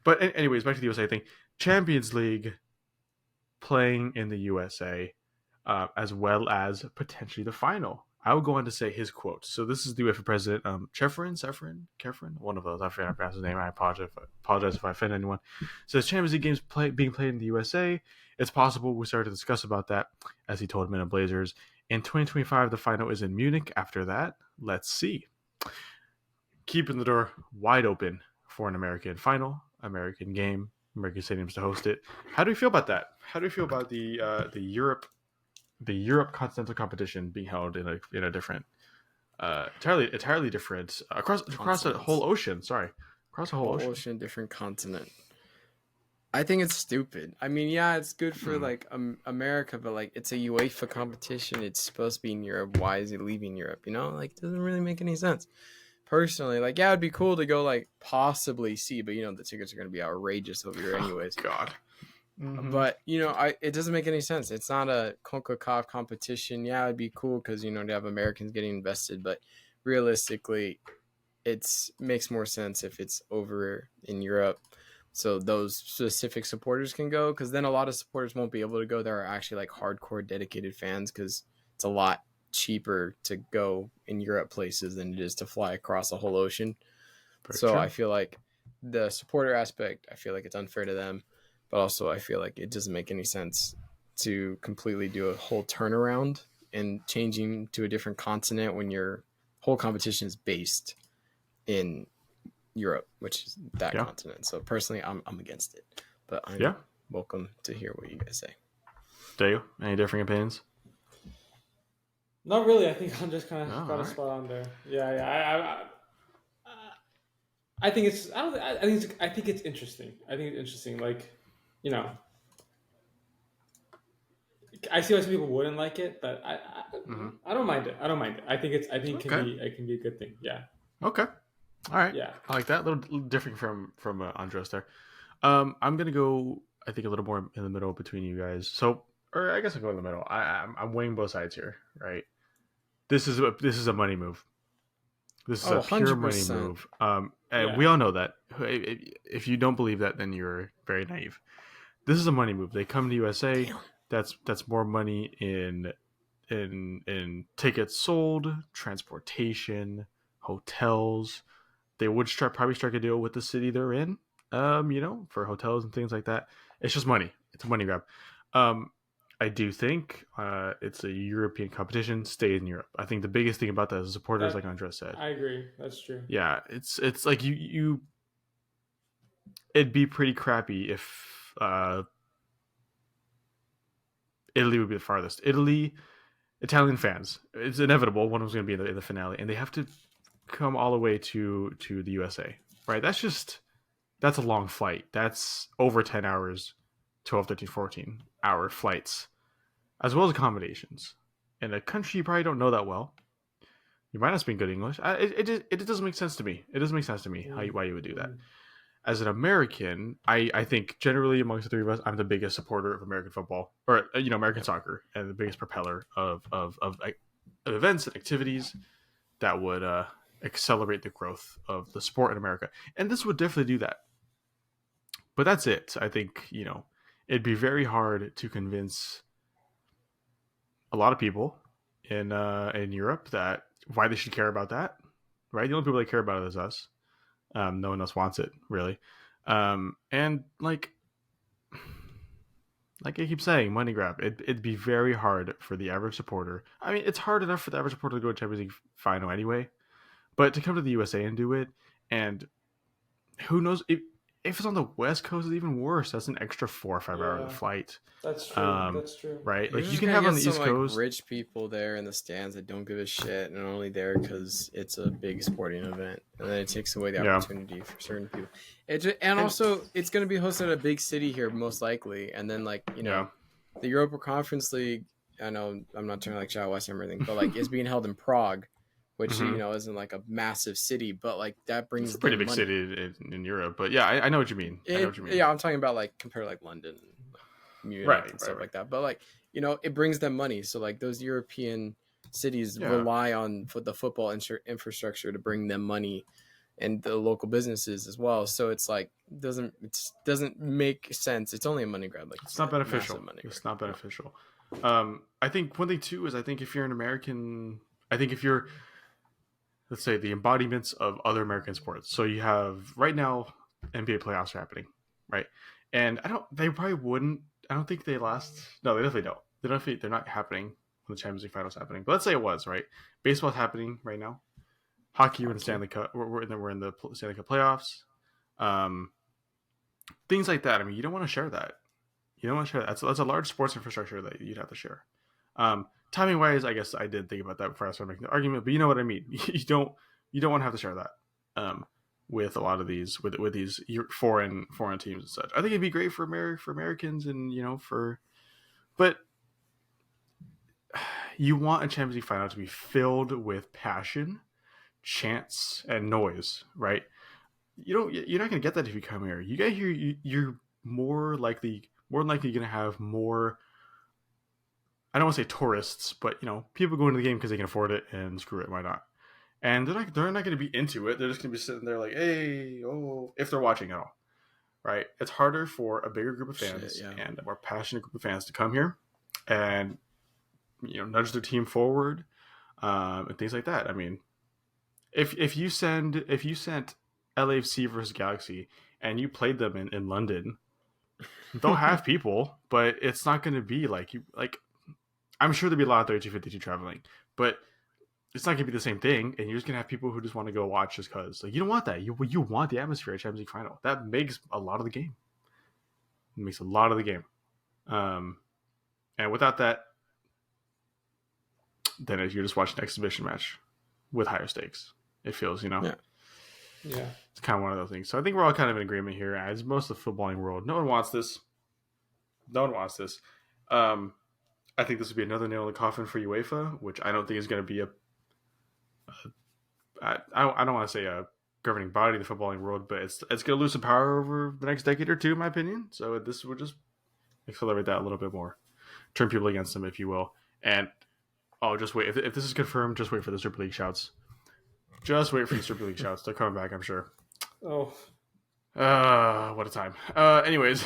But anyways, back to the USA thing. Champions League playing in the USA, as well as potentially the final. I would go on to say his quote. So this is the UEFA president, Ceferin, one of those. I forgot to pronounce his name. I apologize if I offend anyone. Says Champions League games being played in the USA. It's possible we started to discuss about that, as he told Men in Blazers. In 2025, the final is in Munich. After that, let's see. Keeping the door wide open for an American final, American game, American stadiums to host it. How do you feel about that? How do you feel about the Europe continental competition being held in a different, entirely different across the whole ocean? Sorry, across the whole ocean, different continent. I think it's stupid. I mean, yeah, it's good for like America, but like it's a UEFA competition. It's supposed to be in Europe. Why is it leaving Europe? You know, like it doesn't really make any sense. Personally, like yeah, it'd be cool to go like possibly see, but you know the tickets are going to be outrageous over here anyways. Oh, God. Mm-hmm. But you know, it doesn't make any sense. It's not a CONCACAF competition. Yeah, it'd be cool because you know they have Americans getting invested, but realistically, it makes more sense if it's over in Europe, so those specific supporters can go. Because then a lot of supporters won't be able to go. There are actually like hardcore dedicated fans because it's a lot cheaper to go in Europe places than it is to fly across the whole ocean. So true. I feel like the supporter aspect, I feel like it's unfair to them. But also, I feel like it doesn't make any sense to completely do a whole turnaround and changing to a different continent when your whole competition is based in Europe, which is that continent. So personally, I'm against it. But I'm welcome to hear what you guys say. Dale, any differing opinions? Not really. I think I'm just kind of got a spot on there. Yeah. I think it's. I think it's interesting. I think it's interesting. Like, you know, I see why some people wouldn't like it, but I don't mind it. I think it can be a good thing. Yeah. Okay. All right. Yeah. I like that. A little different from Andres there. I'm gonna go. I think a little more in the middle between you guys. So, or I guess I'll go in the middle. I'm weighing both sides here, right? This is a money move. This is a pure 100%. Money move. And we all know that. If you don't believe that, then you're very naive. This is a money move. They come to USA. Damn. That's more money in tickets sold, transportation, hotels. They would probably strike a deal with the city they're in. You know, for hotels and things like that. It's just money. It's a money grab. I do think it's a European competition. Stay in Europe. I think the biggest thing about that is supporters, like Andres said. I agree. That's true. Yeah, it's like you. It'd be pretty crappy if Italy would be the farthest. Italian fans. It's inevitable. One of them's going to be in the finale, and they have to come all the way to the USA. Right? That's a long flight. That's over 10 hours. 12, 13, 14 hour flights, as well as accommodations in a country you probably don't know that well. You might not speak good English. It doesn't make sense to me. It doesn't make sense to me why you would do that. As an American, I think generally amongst the three of us, I'm the biggest supporter of American football or American soccer, and the biggest propeller of events and activities that would accelerate the growth of the sport in America. And this would definitely do that. But that's it. I think it'd be very hard to convince a lot of people in Europe that why they should care about that, right? The only people that care about it is us. No one else wants it, really. And like I keep saying, money grab. It'd be very hard for the average supporter. I mean, it's hard enough for the average supporter to go to Champions League final anyway, but to come to the USA and do it, and who knows if it's on the West Coast, it's even worse. That's an extra 4 or 5 hour flight. That's true. That's true. Right? Like you can have on the East Coast rich people there in the stands that don't give a shit and are only there because it's a big sporting event, and then it takes away the opportunity for certain people. Also, it's going to be hosted at a big city here, most likely, and then the Europa Conference League. I know I'm not trying to shout West Ham or anything, but it's being held in Prague. Which isn't like a massive city, but that brings it's a pretty big city in Europe. But yeah, I know what you mean. Yeah, I'm talking about compared to London, Munich, and stuff like that. But it brings them money. So those European cities rely on the football infrastructure to bring them money and the local businesses as well. So it's like doesn't make sense. It's only a money grab. Like it's not beneficial. It's not beneficial. I think one thing too is I think if you're an American, I think if you're, let's say, the embodiments of other American sports. So you have right now NBA playoffs are happening, right? And they probably wouldn't. I don't think they last. No, they definitely don't. They're not happening when the Champions League finals happening. But let's say it was, right. Baseball's happening right now. Hockey, we're in the Stanley Cup. We're in the Stanley Cup playoffs. Things like that. I mean, you don't want to share that. You don't want to share that. That's a large sports infrastructure that you'd have to share. Timing wise, I guess I did think about that before I started making the argument, but you know what I mean. You don't want to have to share that with a lot of these with these foreign teams and such. I think it'd be great for Americans and but you want a Champions League final to be filled with passion, chants, and noise, right? You're not going to get that if you come here. You get here, you're more than likely going to have more. I don't want to say tourists, but people going to the game because they can afford it, and screw it, why not? And they're not going to be into it. They're just going to be sitting there like, hey, oh, if they're watching at all, right? It's harder for a bigger group of fans and a more passionate group of fans to come here and nudge their team forward and things like that. I mean, if you sent LAFC versus Galaxy and you played them in London, they'll have people, but it's not going to be like I'm sure there'll be a lot of 3252 traveling, but it's not going to be the same thing, and you're just going to have people who just want to go watch just because. Like, you don't want that. You want the atmosphere at Champions League final. That makes a lot of the game. It makes a lot of the game. And without that, then you're just watching an exhibition match with higher stakes. It feels, Yeah. It's kind of one of those things. So I think we're all kind of in agreement here. As most of the footballing world, no one wants this. I think this would be another nail in the coffin for UEFA, which I don't think is going to be I don't want to say a governing body of the footballing world, but it's going to lose some power over the next decade or two, in my opinion. So this would just accelerate that a little bit more, turn people against them, if you will. And just wait. If this is confirmed, just wait for the Super League shouts. Just wait for the Super League shouts. They're coming back, I'm sure. Oh, what a time. Anyways.